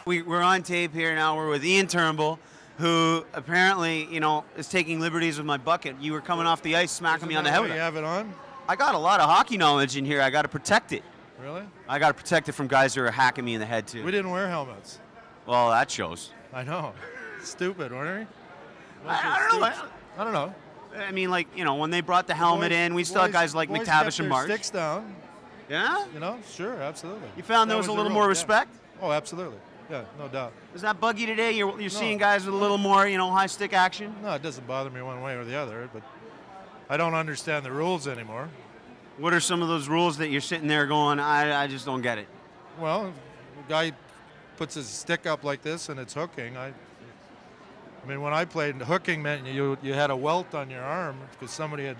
We're on tape here now. We're with Ian Turnbull, who apparently, is taking liberties with my bucket. You were coming off the ice, smacking me on the head. You have it on? I got a lot of hockey knowledge in here. I got to protect it. Really? I got to protect it from guys who are hacking me in the head, too. We didn't wear helmets. Well, that shows. I know. Stupid, weren't we? I don't know. I don't know. I mean, when they brought the helmet in, we still had guys like McTavish and Marsh. Sticks down. Yeah? Sure, absolutely. You found there was a little more respect? Yeah. Oh, absolutely. Yeah, no doubt. Does that bug you today? You're seeing guys with a little more, high stick action? No, it doesn't bother me one way or the other, but I don't understand the rules anymore. What are some of those rules that you're sitting there going, I just don't get it? Well, the guy puts his stick up like this and it's hooking. I mean, when I played, hooking meant you had a welt on your arm because somebody had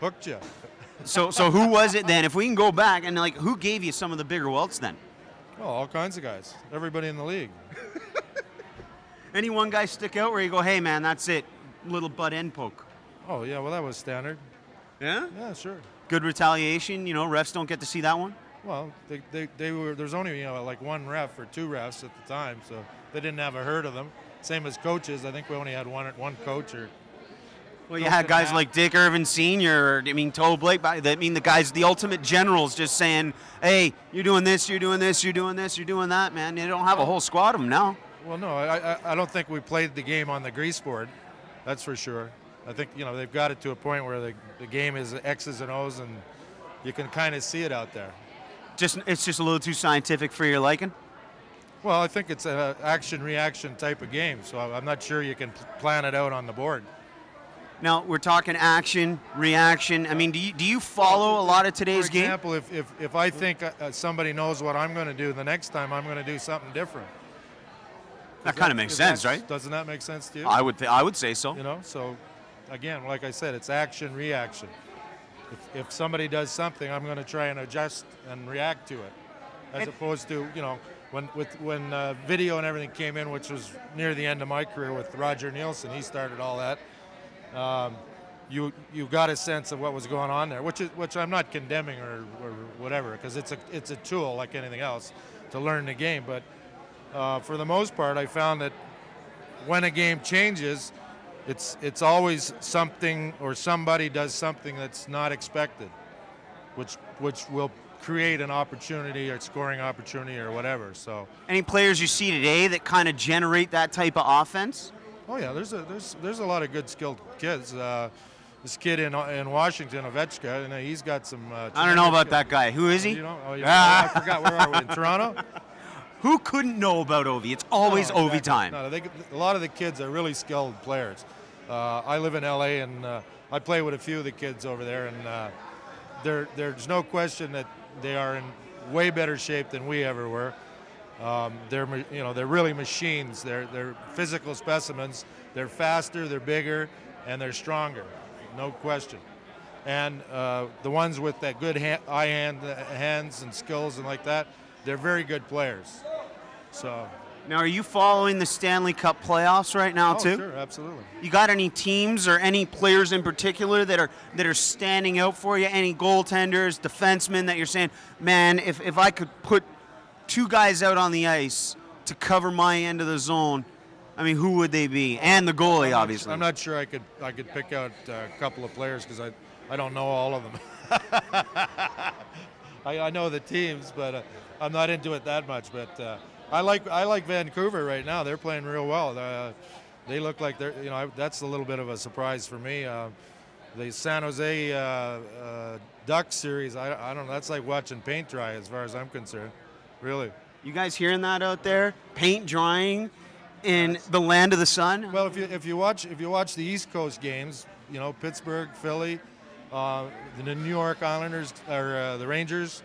hooked you. So who was it then? If we can go back, and who gave you some of the bigger welts then? Well, all kinds of guys. Everybody in the league. Any one guy stick out where you go, hey man, that's it, little butt end poke? Oh yeah, well that was standard. Yeah? Yeah, sure. Good retaliation, refs don't get to see that one? Well, they were, there's only like one ref or two refs at the time, so they didn't have a herd of them. Same as coaches. I think we only had one coach. Well, you had guys like Dick Irvin Sr., Toe Blake, the guys, the ultimate generals just saying, hey, you're doing this, you're doing this, you're doing this, you're doing that, man. You don't have a whole squad of them now. Well, no, I don't think we played the game on the grease board. That's for sure. I think, they've got it to a point where the game is X's and O's, and you can kind of see it out there. It's just a little too scientific for your liking? Well, I think it's an action-reaction type of game, so I'm not sure you can plan it out on the board. Now, we're talking action, reaction. Do you follow a lot of today's game? For example, if I think somebody knows what I'm going to do, the next time I'm going to do something different. That kind of makes sense, right? Doesn't that make sense to you? I would say so. So again, like I said, it's action, reaction. If somebody does something, I'm going to try and adjust and react to it, as opposed to, when video and everything came in, which was near the end of my career with Roger Nielsen, he started all that. You got a sense of what was going on there, which I'm not condemning or whatever, because it's a tool like anything else to learn the game. But for the most part, I found that when a game changes, it's always something or somebody does something that's not expected, which will create an opportunity or scoring opportunity or whatever. So, any players you see today that kind of generate that type of offense? Oh yeah, there's a lot of good skilled kids. This kid in Washington, Ovechka, he's got some. I don't know about that guy. Who is he? I forgot. Where are we? In Toronto? Who couldn't know about Ovi? It's always Ovi time. No, a lot of the kids are really skilled players. I live in LA, and I play with a few of the kids over there, and there's no question that they are in way better shape than we ever were. They're really machines. They're physical specimens. They're faster, they're bigger, and they're stronger, no question. And the ones with that good hands and skills and like that, they're very good players. So. Now, are you following the Stanley Cup playoffs right now too? Sure, absolutely. You got any teams or any players in particular that are standing out for you? Any goaltenders, defensemen that you're saying, man, if I could put two guys out on the ice to cover my end of the zone, who would they be? And the goalie, obviously. I'm not sure I could pick out a couple of players because I don't know all of them. I know the teams, but I'm not into it that much. But I like Vancouver right now. They're playing real well. They look like they're that's a little bit of a surprise for me. The San Jose Ducks series, I don't know. That's like watching paint dry as far as I'm concerned. Really. You guys hearing that out there? Paint drying in the land of the sun? Well, if you watch the East Coast games, Pittsburgh, Philly, the New York Islanders or the Rangers,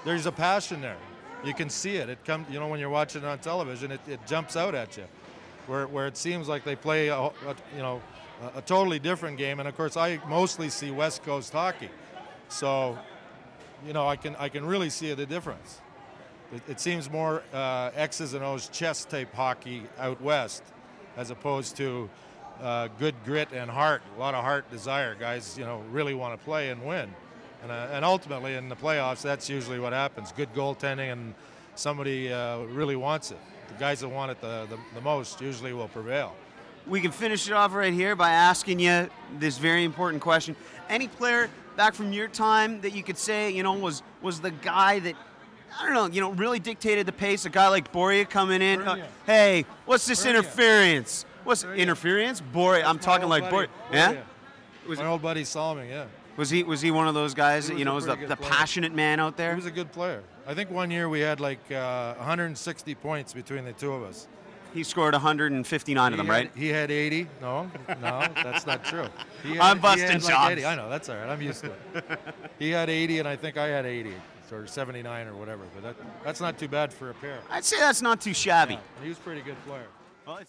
there's a passion there. You can see it. It comes, when you're watching it on television, it jumps out at you. Where it seems like they play a totally different game. And of course, I mostly see West Coast hockey, so I can really see the difference. It seems more X's and O's chess type hockey out west, as opposed to good grit and heart. A lot of heart, desire. Guys, really want to play and win. And ultimately in the playoffs, that's usually what happens. Good goaltending and somebody really wants it. the guys that want it the most usually will prevail. We can finish it off right here by asking you this very important question. Any player back from your time that you could say, you know, was the guy that, I don't know, you know, really dictated the pace? A guy like Boria coming in, hey, what's this interference? What's interference? Boria, I'm talking like Boria. Yeah? My old buddy Salming, yeah. Was he one of those guys that, you know, was the passionate man out there? He was a good player. I think one year we had like 160 points between the two of us. He scored 159 of them, right? He had 80. No, that's not true. I'm busting chops. Like 80. I know, that's all right. I'm used to it. He had 80, and I think I had 80, or 79 or whatever. But that's not too bad for a pair. I'd say that's not too shabby. Yeah, he was a pretty good player.